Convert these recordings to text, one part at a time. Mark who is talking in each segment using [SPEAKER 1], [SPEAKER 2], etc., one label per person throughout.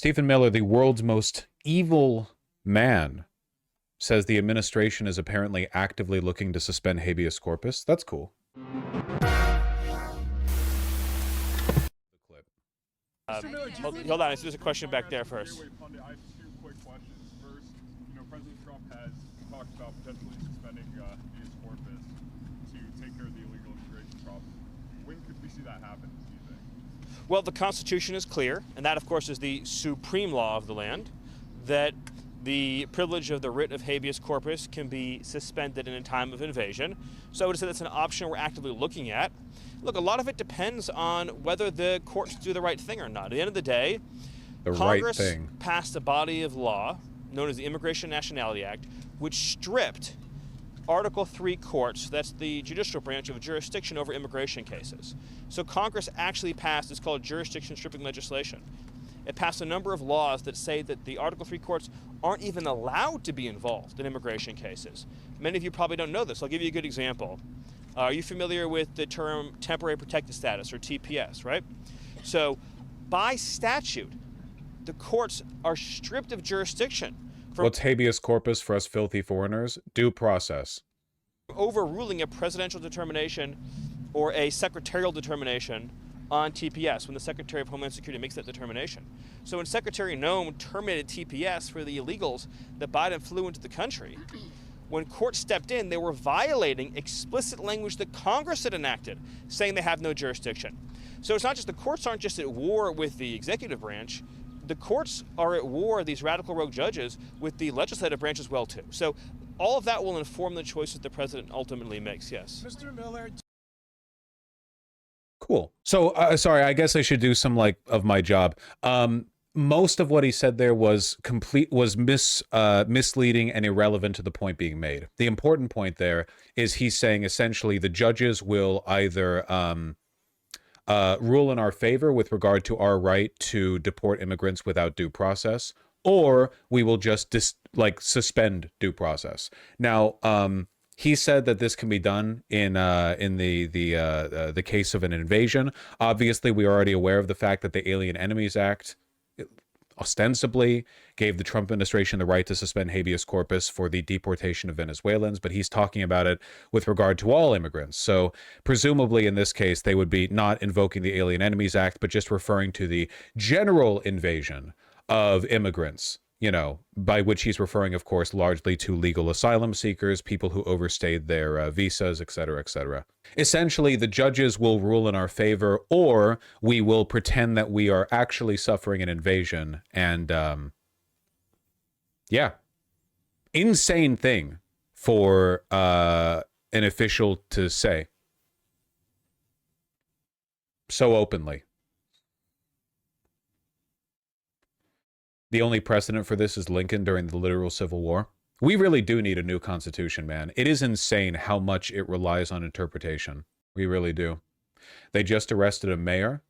[SPEAKER 1] Stephen Miller, the world's most evil man, says the administration is apparently actively looking to suspend habeas corpus. That's cool.
[SPEAKER 2] Hold on, there's a question back there first.
[SPEAKER 3] I have two quick questions. First, President Trump has talked about potentially suspending habeas corpus to take care of the illegal immigration problem. When could we see that happen, do you think?
[SPEAKER 2] Well, the Constitution is clear, and that, of course, is the supreme law of the land, that the privilege of the writ of habeas corpus can be suspended in a time of invasion. So I would say that's an option we're actively looking at. Look, a lot of it depends on whether the courts do the right thing or not. At the end of the day, Congress passed a body of law known as the Immigration and Nationality Act, which stripped Article 3 courts, that's the judicial branch, of jurisdiction over immigration cases. So Congress actually passed, it's called jurisdiction stripping legislation. It passed a number of laws that say that the Article 3 courts aren't even allowed to be involved in immigration cases. Many of you probably don't know this. I'll give you a good example. Are you familiar with the term temporary protected status, or TPS, right? So by statute, the courts are stripped of jurisdiction.
[SPEAKER 1] What's habeas corpus for us filthy foreigners? Due process.
[SPEAKER 2] Overruling a presidential determination or a secretarial determination on TPS when the Secretary of Homeland Security makes that determination. So when Secretary Noem terminated TPS for the illegals that Biden flew into the country, when courts stepped in, they were violating explicit language that Congress had enacted, saying they have no jurisdiction. So it's not just the courts aren't just at war with the executive branch. The courts are at war, these radical rogue judges, with the legislative branch as well, too. So all of that will inform the choices the president ultimately makes, yes.
[SPEAKER 4] Mr. Miller.
[SPEAKER 1] Cool. So, sorry, I guess I should do some, of my job. Most of what he said there was misleading and irrelevant to the point being made. The important point there is he's saying essentially the judges will either rule in our favor with regard to our right to deport immigrants without due process, or we will just suspend due process. Now, he said that this can be done in the case of an invasion. Obviously, we are already aware of the fact that the Alien Enemies Act ostensibly gave the Trump administration the right to suspend habeas corpus for the deportation of Venezuelans, but he's talking about it with regard to all immigrants. So presumably in this case, they would be not invoking the Alien Enemies Act, but just referring to the general invasion of immigrants, by which he's referring, of course, largely to legal asylum seekers, people who overstayed their visas, et cetera, et cetera. Essentially, the judges will rule in our favor, or we will pretend that we are actually suffering an invasion. And, yeah, insane thing for an official to say so openly. The only precedent for this is Lincoln during the literal Civil War. We really do need a new constitution, man. It is insane how much it relies on interpretation. We really do. They just arrested a mayor.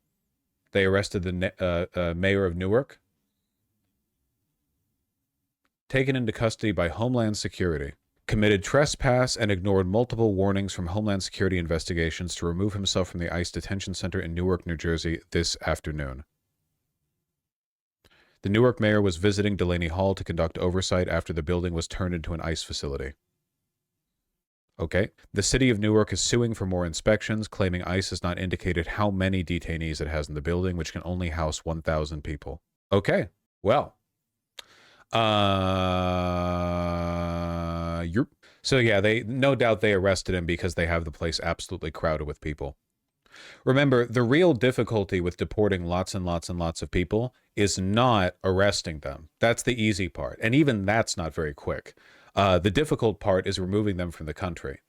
[SPEAKER 1] They arrested the mayor of Newark. Taken into custody by Homeland Security. Committed trespass and ignored multiple warnings from Homeland Security investigations to remove himself from the ICE detention center in Newark, New Jersey this afternoon. The Newark mayor was visiting Delaney Hall to conduct oversight after the building was turned into an ICE facility. Okay. The city of Newark is suing for more inspections, claiming ICE has not indicated how many detainees it has in the building, which can only house 1,000 people. Okay. Well. So yeah, no doubt they arrested him because they have the place absolutely crowded with people. Remember, the real difficulty with deporting lots and lots and lots of people is not arresting them. That's the easy part. And even that's not very quick. The difficult part is removing them from the country,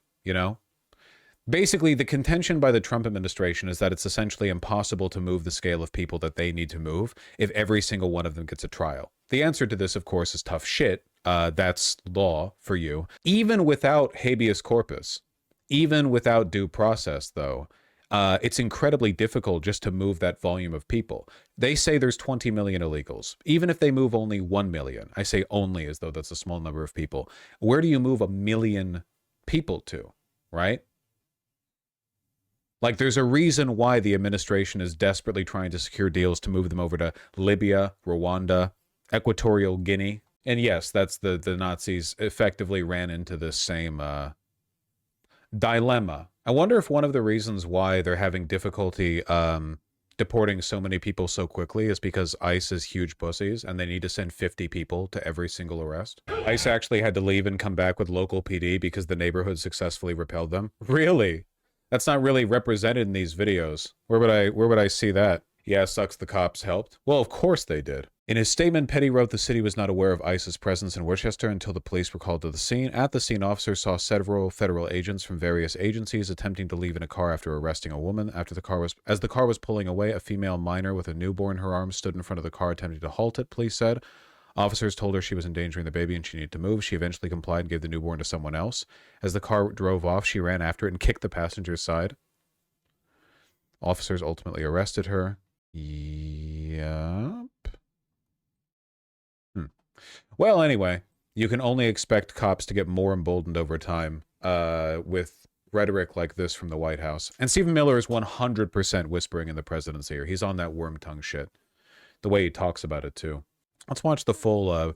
[SPEAKER 1] Basically, the contention by the Trump administration is that it's essentially impossible to move the scale of people that they need to move if every single one of them gets a trial. The answer to this, of course, is tough shit. That's law for you. Even without habeas corpus, even without due process, though, it's incredibly difficult just to move that volume of people. They say there's 20 million illegals. Even if they move only 1 million, I say only as though that's a small number of people. Where do you move 1 million people to, right? Like, there's a reason why the administration is desperately trying to secure deals to move them over to Libya, Rwanda, Equatorial Guinea. And yes, that's the Nazis effectively ran into this same dilemma. I wonder if one of the reasons why they're having difficulty deporting so many people so quickly is because ICE is huge pussies and they need to send 50 people to every single arrest. ICE actually had to leave and come back with local PD because the neighborhood successfully repelled them. Really? That's not really represented in these videos. Where would I see that? Yeah, sucks the cops helped. Well, of course they did. In his statement, Petty wrote the city was not aware of ICE's presence in Worcester until the police were called to the scene. At the scene, officers saw several federal agents from various agencies attempting to leave in a car after arresting a woman. As the car was pulling away, a female minor with a newborn in her arms stood in front of the car attempting to halt it, police said. Officers told her she was endangering the baby and she needed to move. She eventually complied and gave the newborn to someone else. As the car drove off, she ran after it and kicked the passenger's side. Officers ultimately arrested her. Yep. Well, anyway, you can only expect cops to get more emboldened over time with rhetoric like this from the White House. And Stephen Miller is 100% whispering in the president's ear. He's on that worm tongue shit. The way he talks about it, too. Let's watch the full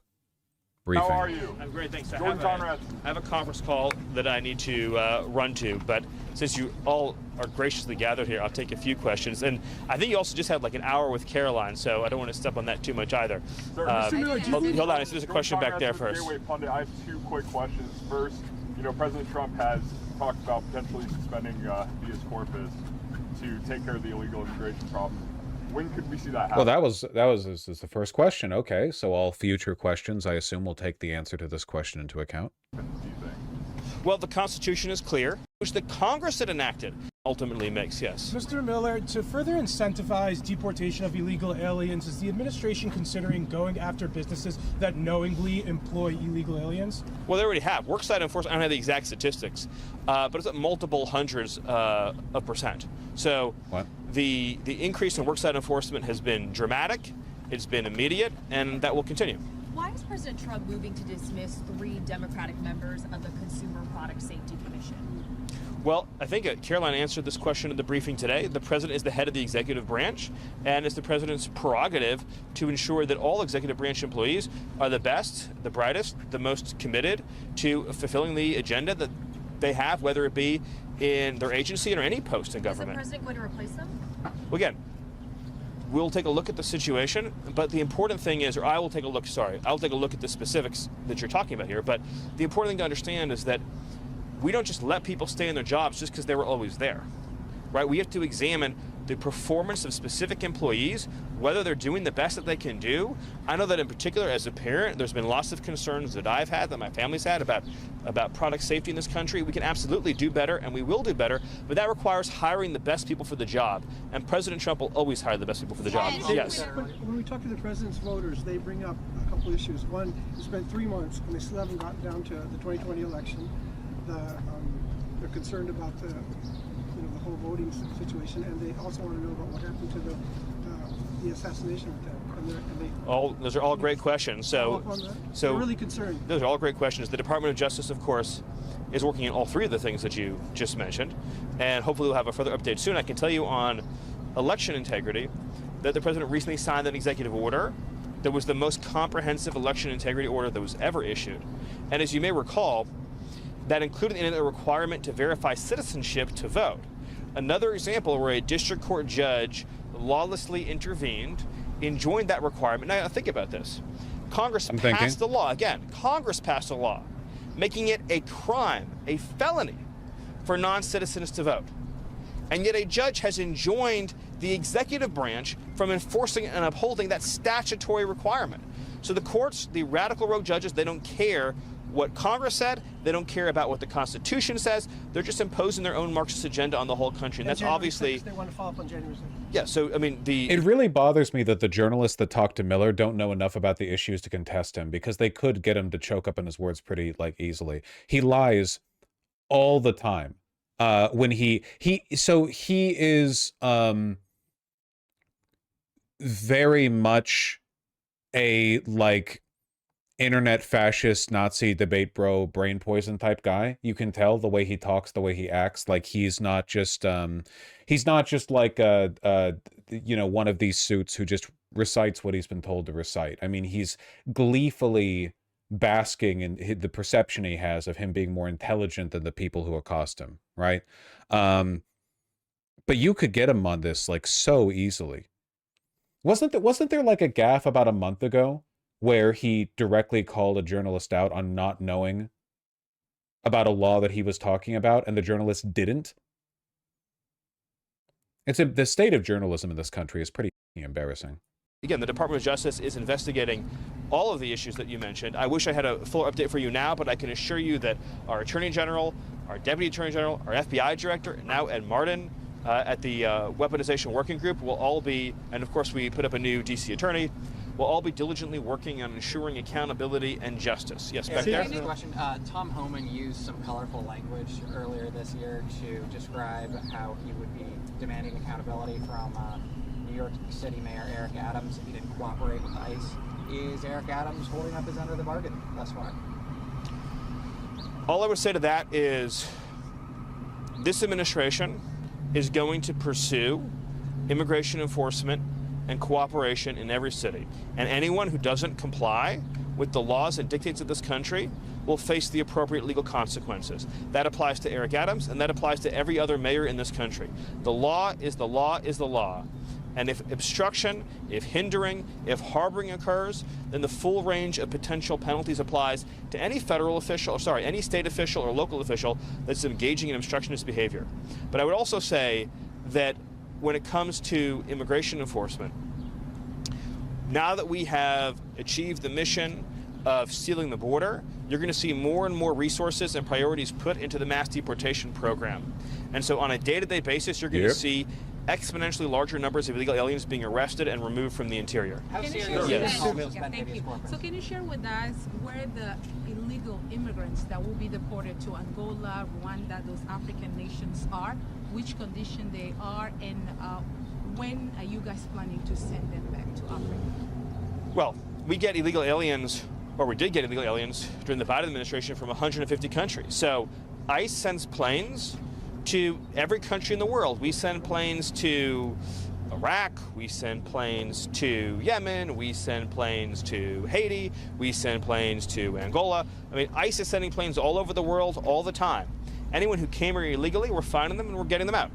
[SPEAKER 1] briefing.
[SPEAKER 3] How are you?
[SPEAKER 2] I'm great, thanks.
[SPEAKER 3] Jordan
[SPEAKER 2] I have a conference call that I need to run to, but since you all are graciously gathered here, I'll take a few questions. And I think you also just had like an hour with Caroline, so I don't want to step on that too much either.
[SPEAKER 3] Sir,
[SPEAKER 2] Hold on, there's a question back there first.
[SPEAKER 3] Pundit, I have two quick questions. First, President Trump has talked about potentially suspending habeas corpus to take care of the illegal immigration problem. When could we see that happen?
[SPEAKER 1] Well, that was the first question. Okay, so all future questions, I assume, will take the answer to this question into account.
[SPEAKER 2] Well, the Constitution is clear, which the Congress had enacted ultimately makes, yes.
[SPEAKER 4] Mr. Miller, to further incentivize deportation of illegal aliens, is the administration considering going after businesses that knowingly employ illegal aliens?
[SPEAKER 2] Well, they already have. Worksite enforcement, I don't have the exact statistics, but it's at multiple hundreds of percent. So
[SPEAKER 1] what?
[SPEAKER 2] The increase in worksite enforcement has been dramatic, it's been immediate, and that will continue.
[SPEAKER 5] Why is President Trump moving to dismiss 3 Democratic members of the Consumer Product Safety Commission?
[SPEAKER 2] Well, I think Caroline answered this question in the briefing today. The president is the head of the executive branch, and it's the president's prerogative to ensure that all executive branch employees are the best, the brightest, the most committed to fulfilling the agenda that they have, whether it be in their agency or any post in government.
[SPEAKER 5] Is the president going to replace them?
[SPEAKER 2] Well, again, we'll take a look at the situation, but the important thing is, I'll take a look at the specifics that you're talking about here, but the important thing to understand is that we don't just let people stay in their jobs just because they were always there, right? We have to examine the performance of specific employees, whether they're doing the best that they can do. I know that in particular, as a parent, there's been lots of concerns that I've had, that my family's had about product safety in this country. We can absolutely do better, and we will do better, but that requires hiring the best people for the job, and President Trump will always hire the best people for the job. Yes.
[SPEAKER 6] When we talk to the president's voters, they bring up a couple issues. One, it's been 3 months, and they still haven't gotten down to the 2020 election. They're concerned about the whole voting situation, and they also want to know about what happened to the assassination attempt.
[SPEAKER 2] Those are all great quessos.
[SPEAKER 6] They're really concerned.
[SPEAKER 2] Those are all great questions. The Department of Justice, of course, is working on all 3 of the things that you just mentioned, and hopefully we'll have a further update soon. I can tell you on election integrity that the president recently signed an executive order that was the most comprehensive election integrity order that was ever issued. And as you may recall, that included in it a requirement to verify citizenship to vote. Another example where a district court judge lawlessly intervened, enjoined that requirement. Now think about this. Congress passed a law, Congress passed a law making it a crime, a felony for non-citizens to vote. And yet a judge has enjoined the executive branch from enforcing and upholding that statutory requirement. So the courts, the radical rogue judges, they don't care what Congress said, they don't care about what the Constitution says, they're just imposing their own Marxist agenda on the whole country. And that's obviously...
[SPEAKER 6] They want to follow up on January 6th.
[SPEAKER 2] Yeah, so, I mean,
[SPEAKER 1] It really bothers me that the journalists that talk to Miller don't know enough about the issues to contest him, because they could get him to choke up on his words pretty, easily. He lies all the time. When he is, very much a, internet fascist Nazi debate bro brain poison type guy. You can tell the way he talks, the way he acts, like he's not just like you know, one of these suits who just recites what he's been told to recite. I mean, he's gleefully basking in the perception he has of him being more intelligent than the people who accost him, right? But you could get him on this like so easily. Wasn't there like a gaffe about a month ago where he directly called a journalist out on not knowing about a law that he was talking about, and the journalist didn't? The state of journalism in this country is pretty embarrassing.
[SPEAKER 2] Again, the Department of Justice is investigating all of the issues that you mentioned. I wish I had a full update for you now, but I can assure you that our Attorney General, our Deputy Attorney General, our FBI Director, now Ed Martin, at the Weaponization Working Group will all be, and of course we put up a new DC Attorney, will all be diligently working on ensuring accountability and justice. Yes, back there?
[SPEAKER 7] Question. Tom Homan used some colorful language earlier this year to describe how he would be demanding accountability from New York City Mayor Eric Adams if he didn't cooperate with ICE. Is Eric Adams holding up his end of the bargain thus far?
[SPEAKER 2] All I would say to that is this administration is going to pursue immigration enforcement and cooperation in every city. And anyone who doesn't comply with the laws and dictates of this country will face the appropriate legal consequences. That applies to Eric Adams, and that applies to every other mayor in this country. The law is the law is the law. And if obstruction, if hindering, if harboring occurs, then the full range of potential penalties applies to any federal official, or sorry, any state official or local official that's engaging in obstructionist behavior. But I would also say that when it comes to immigration enforcement, now that we have achieved the mission of sealing the border, you're going to see more and more resources and priorities put into the mass deportation program. And so on a day-to-day basis, you're going to see exponentially larger numbers of illegal aliens being arrested and removed from the interior.
[SPEAKER 7] How
[SPEAKER 5] Can you
[SPEAKER 7] serious
[SPEAKER 5] share
[SPEAKER 7] is
[SPEAKER 5] with
[SPEAKER 7] the
[SPEAKER 5] us? Thank you. So can you share with us where the illegal immigrants that will be deported to Angola, Rwanda, those African nations are, which condition they are, and when are you guys planning to send them back to Africa?
[SPEAKER 2] Well, we get illegal aliens, or we did get illegal aliens during the Biden administration from 150 countries. So ICE sends planes to every country in the world. We send planes to Iraq, we send planes to Yemen, we send planes to Haiti, we send planes to Angola. I mean, ICE is sending planes all over the world all the time. Anyone who came here illegally, we're finding them and we're getting them out.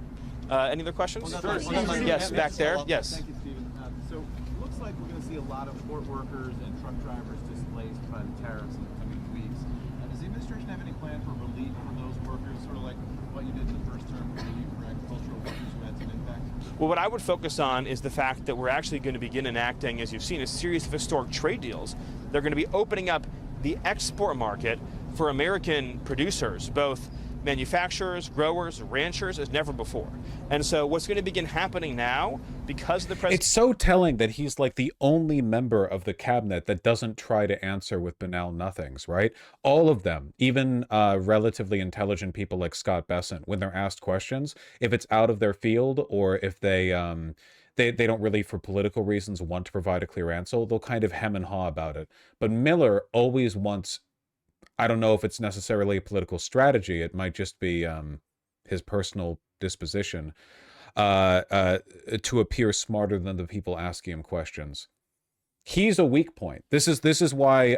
[SPEAKER 2] Any other questions? Yes, back there. Yes.
[SPEAKER 8] Thank you, Stephen. So it looks like we're going to see a lot of port workers and truck drivers displaced by the tariffs in the coming weeks. Does the administration have any plan for relief for those workers, sort of like what you did in the first term for agricultural workers who had some impact?
[SPEAKER 2] Well, what I would focus on is the fact that we're actually going to begin enacting, as you've seen, a series of historic trade deals. They're going to be opening up the export market for American producers, both manufacturers, growers, ranchers, as never before. And so what's going to begin happening now, because the president...
[SPEAKER 1] It's so telling that he's like the only member of the cabinet that doesn't try to answer with banal nothings, right? All of them, even relatively intelligent people like Scott Bessent, when they're asked questions, if it's out of their field or if they don't really, for political reasons, want to provide a clear answer, they'll kind of hem and haw about it. But Miller always wants... I don't know if it's necessarily a political strategy. It might just be his personal disposition to appear smarter than the people asking him questions. He's a weak point. This is why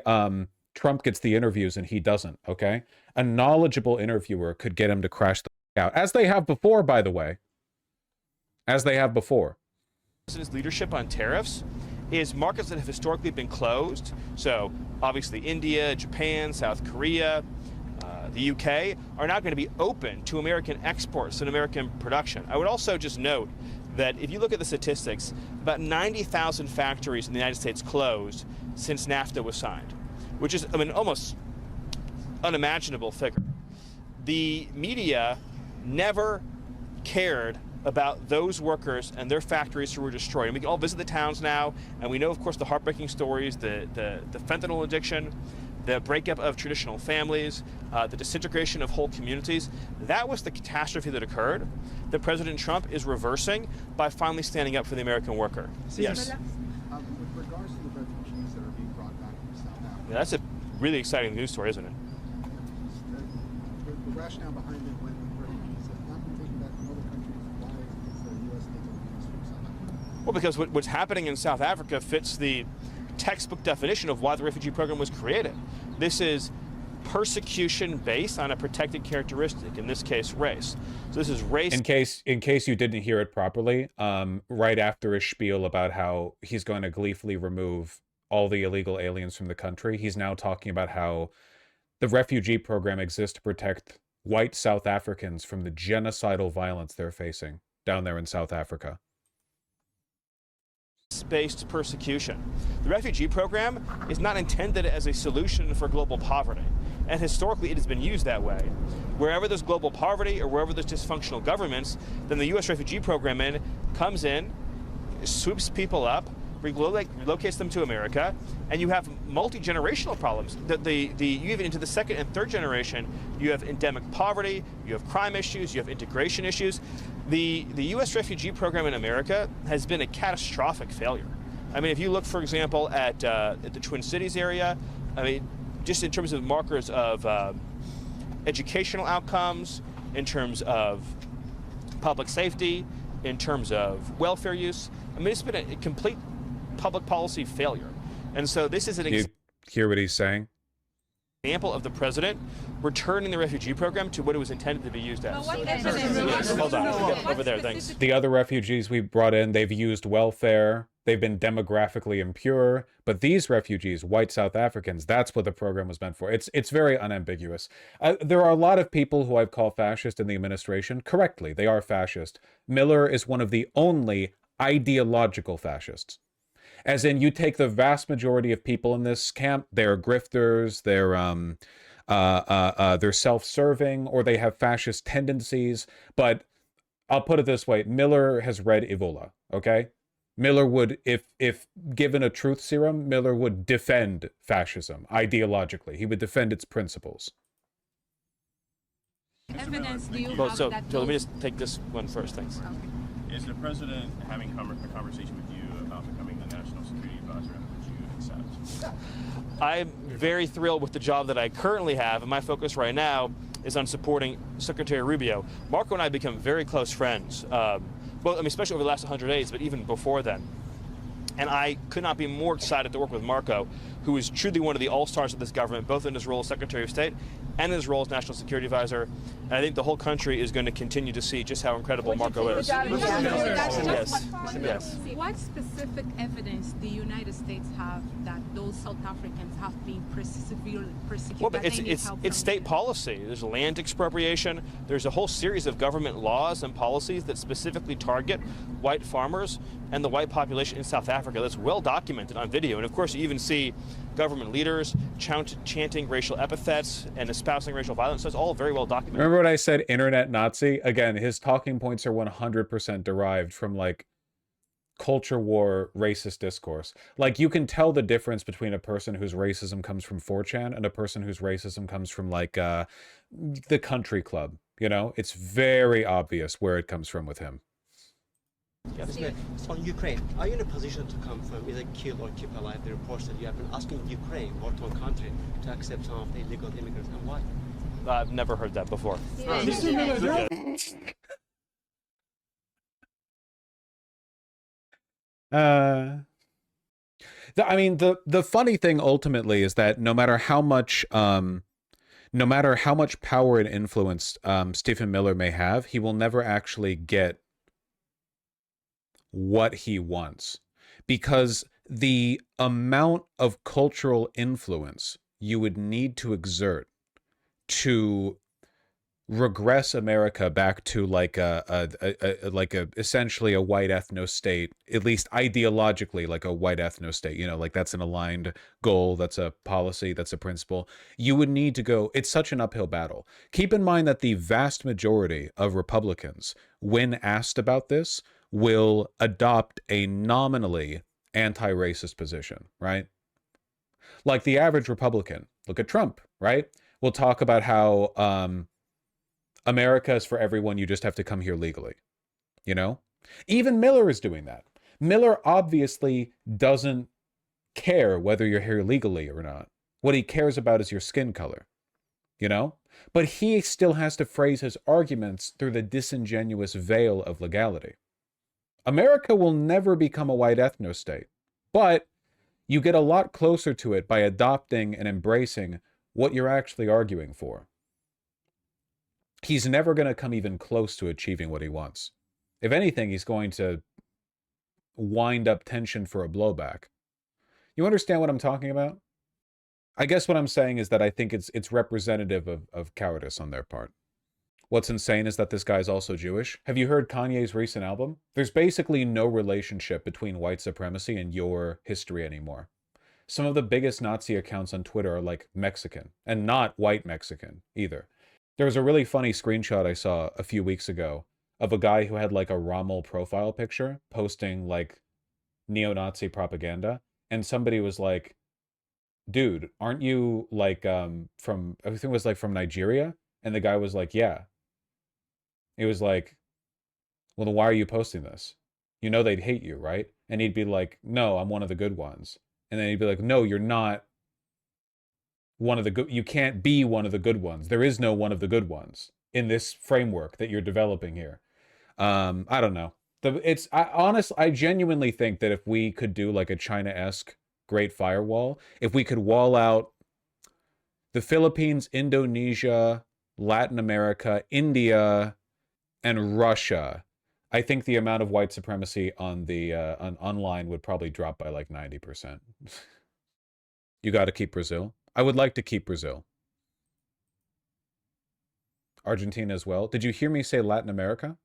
[SPEAKER 1] Trump gets the interviews and he doesn't, okay? A knowledgeable interviewer could get him to crash the out, as they have before, by the way. As they have before.
[SPEAKER 2] His leadership on tariffs is markets that have historically been closed. So obviously India, Japan, South Korea, the UK are now going to be open to American exports and American production. I would also just note that if you look at the statistics, about 90,000 factories in the United States closed since NAFTA was signed, which is, I mean, almost unimaginable figure. The media never cared about those workers and their factories who were destroyed. And we can all visit the towns now, and we know, of course, the heartbreaking stories, the fentanyl addiction, the breakup of traditional families, the disintegration of whole communities. That was the catastrophe that occurred that President Trump is reversing by finally standing up for the American worker. Yes?
[SPEAKER 8] With regards to the refugees that are being brought back from South Africa,
[SPEAKER 2] Yeah, that's a really exciting news story, isn't it?
[SPEAKER 9] The rationale behind it when refugees have not been taken back from other countries, why is the U.S. taking these from South Africa?
[SPEAKER 2] Well, because what's happening in South Africa fits the textbook definition of why the refugee program was created. This is persecution based on a protected characteristic, in this case, race. So this is race.
[SPEAKER 1] In case you didn't hear it properly, right after his spiel about how he's going to gleefully remove all the illegal aliens from the country, he's now talking about how the refugee program exists to protect white South Africans from the genocidal violence they're facing down there in South Africa.
[SPEAKER 2] Based persecution. The refugee program is not intended as a solution for global poverty, and historically it has been used that way. Wherever there's global poverty or wherever there's dysfunctional governments, then the U.S. refugee program comes in, swoops people up, relocates them to America, and you have multi-generational problems. You even into the second and third generation, you have endemic poverty, you have crime issues, you have integration issues. The U.S. refugee program in America has been a catastrophic failure. I mean, if you look, for example, at the Twin Cities area, I mean, just in terms of markers of educational outcomes, in terms of public safety, in terms of welfare use, I mean, it's been a complete public policy failure. And so this is an
[SPEAKER 1] Do you hear what he's saying?
[SPEAKER 2] example of the president returning the refugee program to what it was intended to be used as. Hold on, over there, thanks.
[SPEAKER 1] The other refugees we brought in, they've used welfare, they've been demographically impure, but these refugees, white South Africans, that's what the program was meant for. It's very unambiguous. There are a lot of people who I've called fascist in the administration. Correctly, they are fascist. Miller is one of the only ideological fascists. As in, you take the vast majority of people in this camp, they're grifters, they're self-serving, or they have fascist tendencies. But I'll put it this way: Miller has read Evola. Okay, Miller would, if given a truth serum, Miller would defend fascism ideologically. He would defend its principles.
[SPEAKER 5] Evidence do you
[SPEAKER 2] Well,
[SPEAKER 5] have
[SPEAKER 2] so
[SPEAKER 5] that
[SPEAKER 2] let me
[SPEAKER 5] those-
[SPEAKER 2] just take this one first, thanks.
[SPEAKER 10] Is the president having a conversation with you about becoming the national security advisor, and would you accept?
[SPEAKER 2] I'm very thrilled with the job that I currently have, and my focus right now is on supporting Secretary Rubio. Marco and I have become very close friends, well, I mean, especially over the last 100 days, but even before then. And I could not be more excited to work with Marco, who is truly one of the all-stars of this government, both in his role as Secretary of State and in his role as National Security Advisor. And I think the whole country is going to continue to see just how incredible Marco is. Yes.
[SPEAKER 5] What specific evidence do the United States have that those South Africans have been severely persecuted?
[SPEAKER 2] Well, but
[SPEAKER 5] that they need help
[SPEAKER 2] it's
[SPEAKER 5] from
[SPEAKER 2] state
[SPEAKER 5] the-
[SPEAKER 2] policy. There's land expropriation. There's a whole series of government laws and policies that specifically target white farmers and the white population in South Africa. That's well documented on video. And of course, you even see government leaders chanting racial epithets and espousing racial violence. So it's all very well documented.
[SPEAKER 1] Remember what I said, internet Nazi? Again, his talking points are 100% derived from, like, culture war racist discourse. Like, you can tell the difference between a person whose racism comes from 4chan and a person whose racism comes from, like, the country club. You know? It's very obvious where it comes from with him.
[SPEAKER 11] It's on Ukraine. Are you in a position to confirm, either kill or keep alive, the reports that you have been asking Ukraine, war-torn country, to accept some of the illegal immigrants, and why?
[SPEAKER 2] I've never heard that before.
[SPEAKER 1] I mean, the funny thing ultimately is that no matter how much power and influence Stephen Miller may have, he will never actually get what he wants, because the amount of cultural influence you would need to exert to regress America back to like essentially a white ethno state, at least ideologically like a white ethno state, you know, like that's an aligned goal, that's a policy, that's a principle. You would need to go, it's such an uphill battle. Keep in mind that the vast majority of Republicans, when asked about this, will adopt a nominally anti-racist position, right? Like the average Republican, look at Trump, right? We'll talk about how America is for everyone, you just have to come here legally, you know? Even Miller is doing that. Miller obviously doesn't care whether you're here legally or not. What he cares about is your skin color, you know? But he still has to phrase his arguments through the disingenuous veil of legality. America will never become a white ethno-state, but you get a lot closer to it by adopting and embracing what you're actually arguing for. He's never going to come even close to achieving what he wants. If anything, he's going to wind up tension for a blowback. You understand what I'm talking about? I guess what I'm saying is that I think it's representative of cowardice on their part. What's insane is that this guy's also Jewish. Have you heard Kanye's recent album? There's basically no relationship between white supremacy and your history anymore. Some of the biggest Nazi accounts on Twitter are like Mexican, and not white Mexican either. There was a really funny screenshot I saw a few weeks ago of a guy who had like a Rommel profile picture posting like neo-Nazi propaganda, and somebody was like, dude, aren't you like from, I think it was like from Nigeria? And the guy was like, yeah. It was like, well, then why are you posting this? You know they'd hate you, right? And he'd be like, no, I'm one of the good ones. And then he'd be like, no, you're not one of the good, you can't be one of the good ones. There is no one of the good ones in this framework that you're developing here. I don't know. I genuinely think that if we could do like a China-esque Great Firewall, if we could wall out the Philippines, Indonesia, Latin America, India, and Russia, I think the amount of white supremacy on the online would probably drop by like 90%. You got to keep Brazil. I would like to keep Brazil. Argentina as well. Did you hear me say Latin America?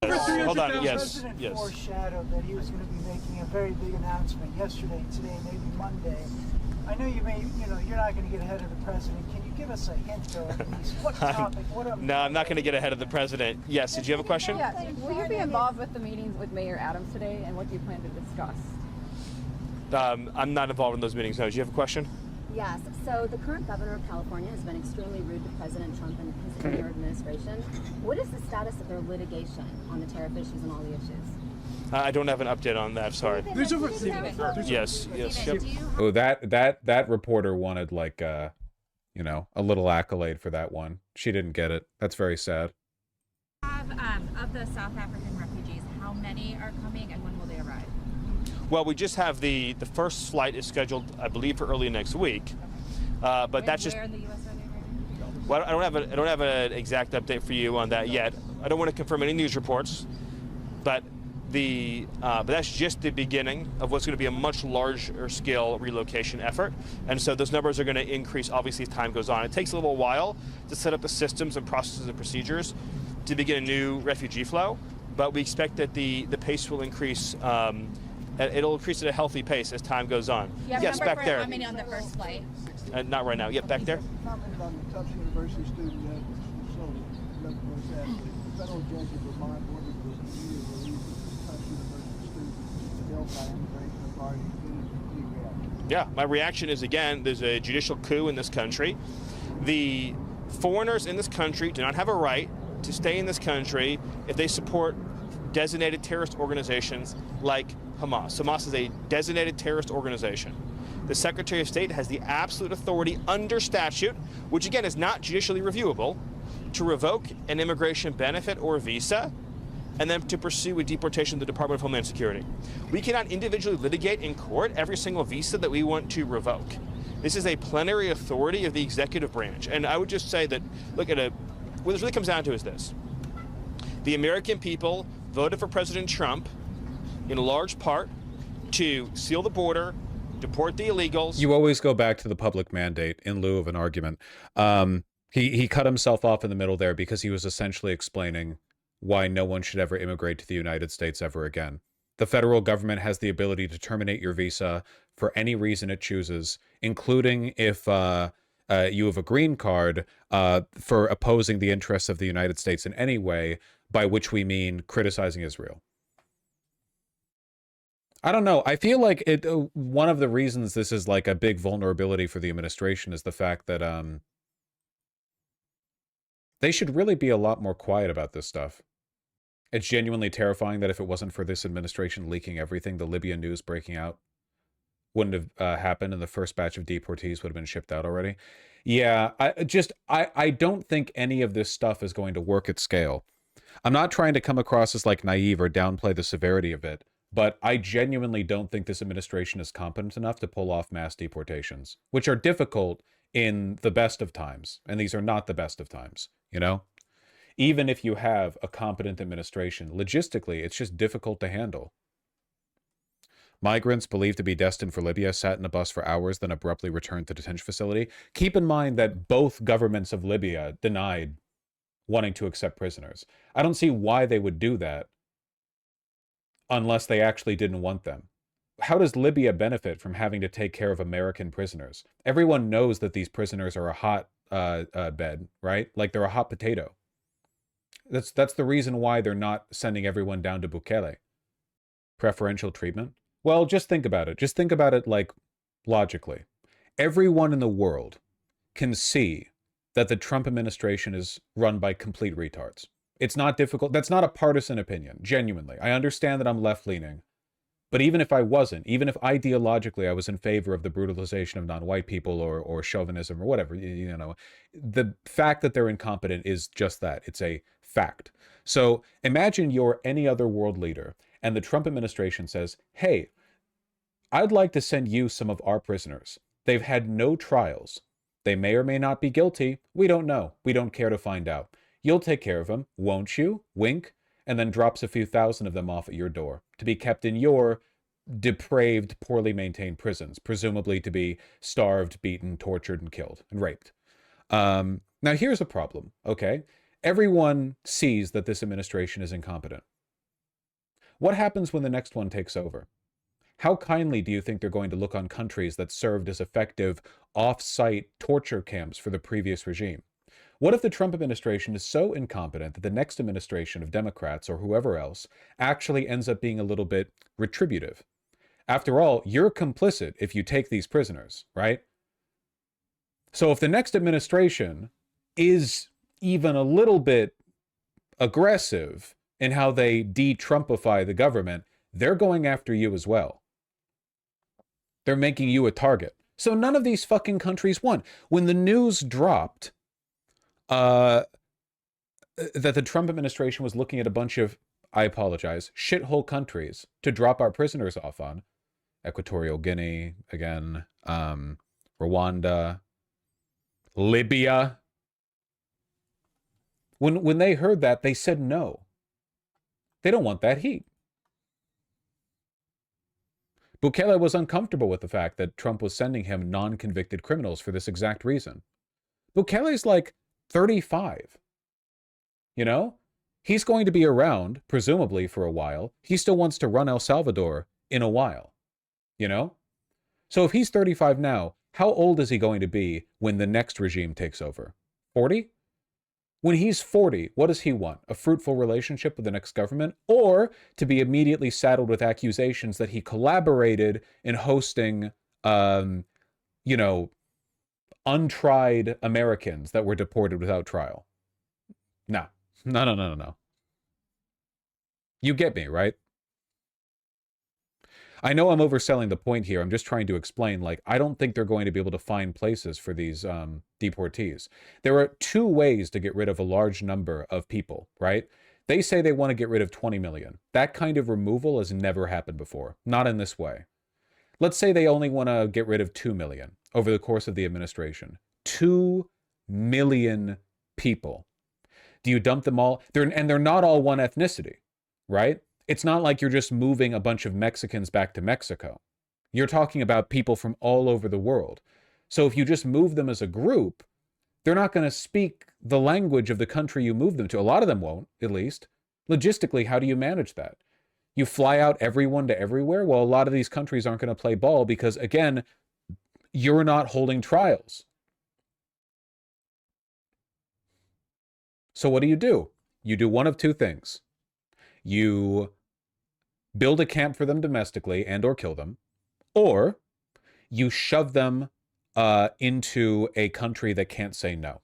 [SPEAKER 2] Hold on, yes,
[SPEAKER 12] President
[SPEAKER 2] yes.
[SPEAKER 12] foreshadowed that he was going to be making a very big announcement yesterday, today, maybe Monday. I know you're not going to get ahead of the president. Can you give us a hint, though, at least? What topic?
[SPEAKER 2] No, I'm not going to get ahead of the president. Yes, did you have a question?
[SPEAKER 13] Yeah, will you be involved with the meetings with Mayor Adams today, and what do you plan to discuss?
[SPEAKER 2] I'm not involved in those meetings. No, do you have a question?
[SPEAKER 14] Yes. So the current governor of California has been extremely rude to President Trump and his entire administration. What is the status of their litigation on the tariff issues and all the issues?
[SPEAKER 2] I don't have an update on that. Sorry.
[SPEAKER 4] There's over.
[SPEAKER 2] Yes. Yep.
[SPEAKER 1] Oh, that reporter wanted like you know, a little accolade for that one. She didn't get it. That's very sad.
[SPEAKER 15] Of the South African refugees, how many are coming and when will they arrive?
[SPEAKER 2] Well, we just have the first flight is scheduled, I believe, for early next week. But that's just.
[SPEAKER 15] Where in the U.S. are they right now?
[SPEAKER 2] Well, I don't have an exact update for you on that yet. I don't want to confirm any news reports, but that's just the beginning of what's going to be a much larger scale relocation effort. And so those numbers are going to increase, obviously, as time goes on. It takes a little while to set up the systems and processes and procedures to begin a new refugee flow, but we expect that the pace will increase. It'll increase at a healthy pace as time goes on.
[SPEAKER 15] Yes,
[SPEAKER 2] back there.
[SPEAKER 15] How many on the first flight?
[SPEAKER 2] Not right now. Yep, back there.
[SPEAKER 6] Comment on the Tufts University student that the federal judge of Vermont ordered the immediate release of Tufts University students held by immigration authorities.
[SPEAKER 2] Yeah, my reaction is, again, there's a judicial coup in this country. The foreigners in this country do not have a right to stay in this country if they support designated terrorist organizations like Hamas. Hamas is a designated terrorist organization. The Secretary of State has the absolute authority under statute, which again is not judicially reviewable, to revoke an immigration benefit or visa and then to pursue a deportation of the Department of Homeland Security. We cannot individually litigate in court every single visa that we want to revoke. This is a plenary authority of the executive branch. And I would just say that, look, what this really comes down to is this. The American people voted for President Trump in large part to seal the border, deport the illegals.
[SPEAKER 1] You always go back to the public mandate in lieu of an argument. He cut himself off in the middle there because he was essentially explaining why no one should ever immigrate to the United States ever again. The federal government has the ability to terminate your visa for any reason it chooses, including if you have a green card for opposing the interests of the United States in any way, by which we mean criticizing Israel. I don't know. I feel like one of the reasons this is like a big vulnerability for the administration is the fact that they should really be a lot more quiet about this stuff. It's genuinely terrifying that if it wasn't for this administration leaking everything, the Libya news breaking out wouldn't have happened, and the first batch of deportees would have been shipped out already. Yeah, I don't think any of this stuff is going to work at scale. I'm not trying to come across as like naive or downplay the severity of it, but I genuinely don't think this administration is competent enough to pull off mass deportations, which are difficult in the best of times, and these are not the best of times, you know? Even if you have a competent administration, logistically, it's just difficult to handle. Migrants believed to be destined for Libya sat in a bus for hours, then abruptly returned to detention facility. Keep in mind that both governments of Libya denied wanting to accept prisoners. I don't see why they would do that unless they actually didn't want them. How does Libya benefit from having to take care of American prisoners? Everyone knows that these prisoners are a hot bed, right? Like they're a hot potato. That's the reason why they're not sending everyone down to Bukele. Preferential treatment? Well, just think about it. Just think about it like logically. Everyone in the world can see that the Trump administration is run by complete retards. It's not difficult. That's not a partisan opinion, genuinely. I understand that I'm left-leaning. But even if I wasn't, even if ideologically I was in favor of the brutalization of non-white people or chauvinism or whatever, you know, the fact that they're incompetent is just that. It's a fact. So imagine you're any other world leader and the Trump administration says, hey, I'd like to send you some of our prisoners. They've had no trials. They may or may not be guilty. We don't know. We don't care to find out. You'll take care of them, won't you? Wink. And then drops a few thousand of them off at your door to be kept in your depraved, poorly maintained prisons, presumably to be starved, beaten, tortured, and killed, and raped. Now, here's a problem, okay? Everyone sees that this administration is incompetent. What happens when the next one takes over? How kindly do you think they're going to look on countries that served as effective off-site torture camps for the previous regime? What if the Trump administration is so incompetent that the next administration of Democrats or whoever else actually ends up being a little bit retributive? After all, you're complicit if you take these prisoners, right? So if the next administration is even a little bit aggressive in how they de-Trumpify the government, they're going after you as well. They're making you a target. So none of these fucking countries won. When the news dropped that the Trump administration was looking at a bunch of, I apologize, shithole countries to drop our prisoners off on, Equatorial Guinea, again, Rwanda, Libya. When they heard that, they said no. They don't want that heat. Bukele was uncomfortable with the fact that Trump was sending him non-convicted criminals for this exact reason. Bukele's like 35. You know? He's going to be around, presumably, for a while. He still wants to run El Salvador in a while. You know? So if he's 35 now, how old is he going to be when the next regime takes over? 40? When he's 40, what does he want? A fruitful relationship with the next government? Or to be immediately saddled with accusations that he collaborated in hosting, you know, untried Americans that were deported without trial? No. No. You get me, right? I know I'm overselling the point here. I'm just trying to explain, like, I don't think they're going to be able to find places for these deportees. There are two ways to get rid of a large number of people, right? They say they want to get rid of 20 million. That kind of removal has never happened before. Not in this way. Let's say they only want to get rid of 2 million over the course of the administration. 2 million people. Do you dump them all? They're not all one ethnicity, right? It's not like you're just moving a bunch of Mexicans back to Mexico. You're talking about people from all over the world. So if you just move them as a group, they're not going to speak the language of the country you move them to. A lot of them won't, at least. Logistically, how do you manage that? You fly out everyone to everywhere? Well, a lot of these countries aren't going to play ball because, again, you're not holding trials. So what do? You do one of two things. You build a camp for them domestically and or kill them, or you shove them into a country that can't say no.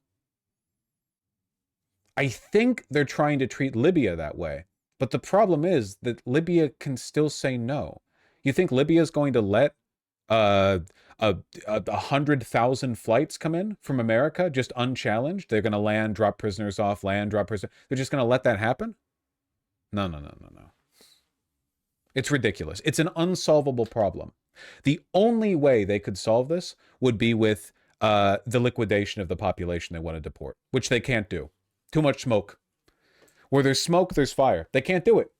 [SPEAKER 1] I think they're trying to treat Libya that way, but the problem is that Libya can still say no. You think Libya is going to let a 100,000 flights come in from America just unchallenged. They're going to land, drop prisoners off, land, drop prisoners. They're just going to let that happen? No, no, no, no, no. It's ridiculous. It's an unsolvable problem. The only way they could solve this would be with the liquidation of the population they want to deport, which they can't do. Too much smoke. Where there's smoke, there's fire. They can't do it.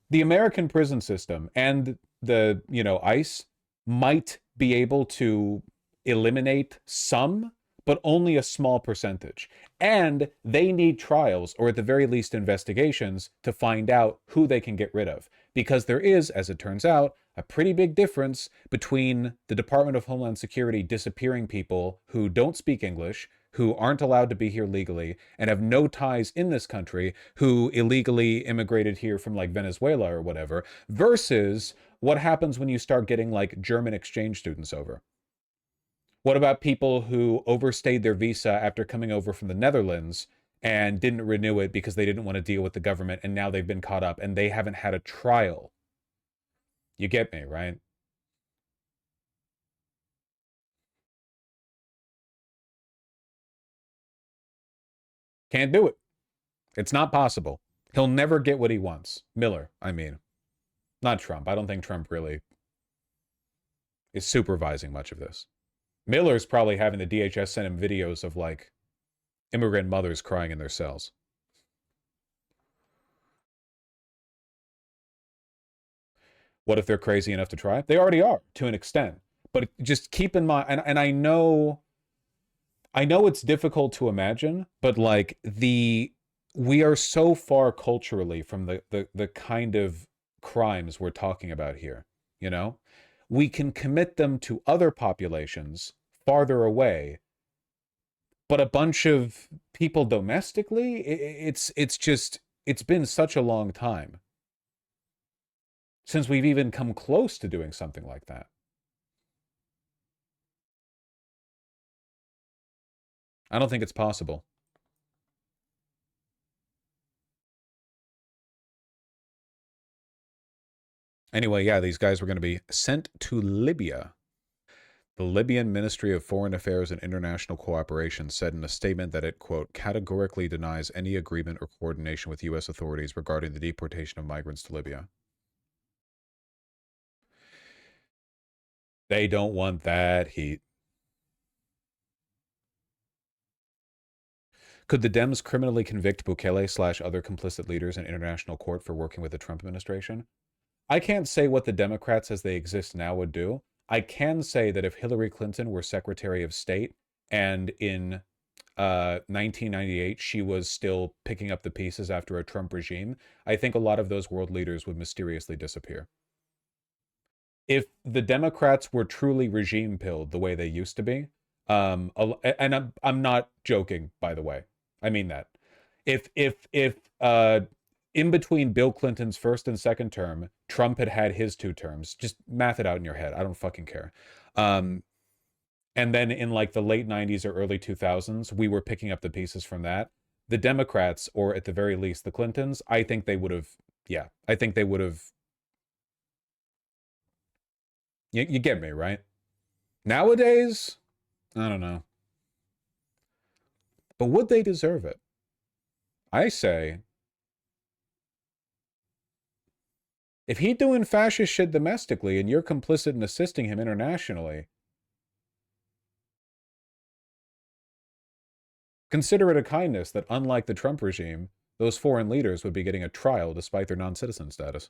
[SPEAKER 1] The American prison system and the, ICE might be able to eliminate some, but only a small percentage. And they need trials, or at the very least investigations, to find out who they can get rid of. Because there is, as it turns out, a pretty big difference between the Department of Homeland Security disappearing people who don't speak English, who aren't allowed to be here legally, and have no ties in this country, who illegally immigrated here from like Venezuela or whatever, versus what happens when you start getting like German exchange students over. What about people who overstayed their visa after coming over from the Netherlands and didn't renew it because they didn't want to deal with the government, and now they've been caught up and they haven't had a trial? You get me, right? Can't do it. It's not possible. He'll never get what he wants. Miller, I mean. Not Trump. I don't think Trump really is supervising much of this. Miller's probably having the DHS send him videos of, like, immigrant mothers crying in their cells. What if they're crazy enough to try? They already are, to an extent. But just keep in mind, and I know it's difficult to imagine, but like we are so far culturally from the kind of crimes we're talking about here, We can commit them to other populations farther away, but a bunch of people domestically, it's been such a long time since we've even come close to doing something like that. I don't think it's possible. Anyway, yeah, these guys were going to be sent to Libya. The Libyan Ministry of Foreign Affairs and International Cooperation said in a statement that it, quote, categorically denies any agreement or coordination with U.S. authorities regarding the deportation of migrants to Libya. They don't want that heat. Could the Dems criminally convict Bukele/other complicit leaders in international court for working with the Trump administration? I can't say what the Democrats as they exist now would do. I can say that if Hillary Clinton were Secretary of State and in 1998 she was still picking up the pieces after a Trump regime, I think a lot of those world leaders would mysteriously disappear. If the Democrats were truly regime pilled the way they used to be, and I'm not joking, by the way, I mean that. If in between Bill Clinton's first and second term, Trump had his 2 terms, just math it out in your head. I don't fucking care. And then in like the late 90s or early 2000s, we were picking up the pieces from that. The Democrats, or at the very least the Clintons, I think they would have, I think they would have. You get me, right? Nowadays, I don't know. But would they deserve it? I say, if he's doing fascist shit domestically and you're complicit in assisting him internationally, consider it a kindness that, unlike the Trump regime, those foreign leaders would be getting a trial despite their non-citizen status.